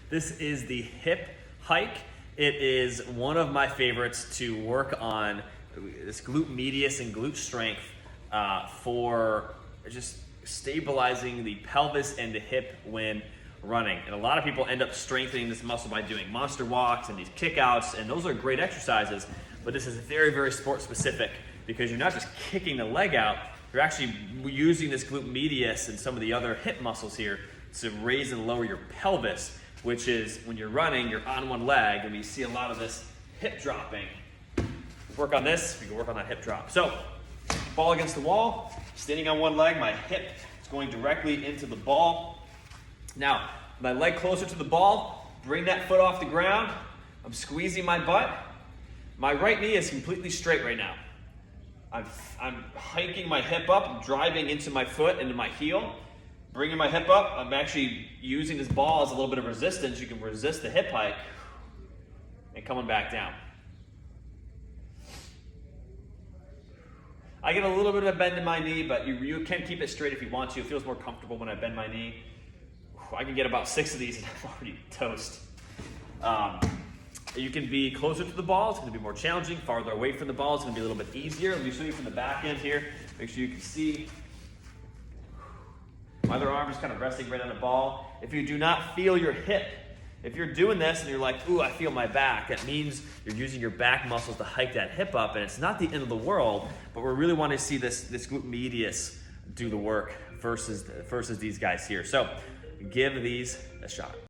This is the hip hike. It is one of my favorites to work on this glute medius and glute strength for just stabilizing the pelvis and the hip when running. And a lot of people end up strengthening this muscle by doing monster walks and these kickouts, and those are great exercises, but this is very, very sport specific because you're not just kicking the leg out, you're actually using this glute medius and some of the other hip muscles here to raise and lower your pelvis, which is when you're running, you're on one leg, and we see a lot of this hip dropping. Work on this, we can work on that hip drop. So, ball against the wall, standing on one leg, my hip is going directly into the ball. Now, my leg closer to the ball, bring that foot off the ground. I'm squeezing my butt. My right knee is completely straight right now. I'm hiking my hip up, I'm driving into my foot, into my heel. Bringing my hip up, I'm actually using this ball as a little bit of resistance. You can resist the hip hike and coming back down. I get a little bit of a bend in my knee, but you can keep it straight if you want to. It feels more comfortable when I bend my knee. I can get about 6 of these and I'm already toast. You can be closer to the ball. It's going to be more challenging. Farther away from the ball, it's going to be a little bit easier. Let me show you from the back end here. Make sure you can see. My other arm is kind of resting right on the ball. If you do not feel your hip, if you're doing this and you're like, ooh, I feel my back, that means you're using your back muscles to hike that hip up, and it's not the end of the world, but we really want to see this glute medius do the work versus these guys here. So give these a shot.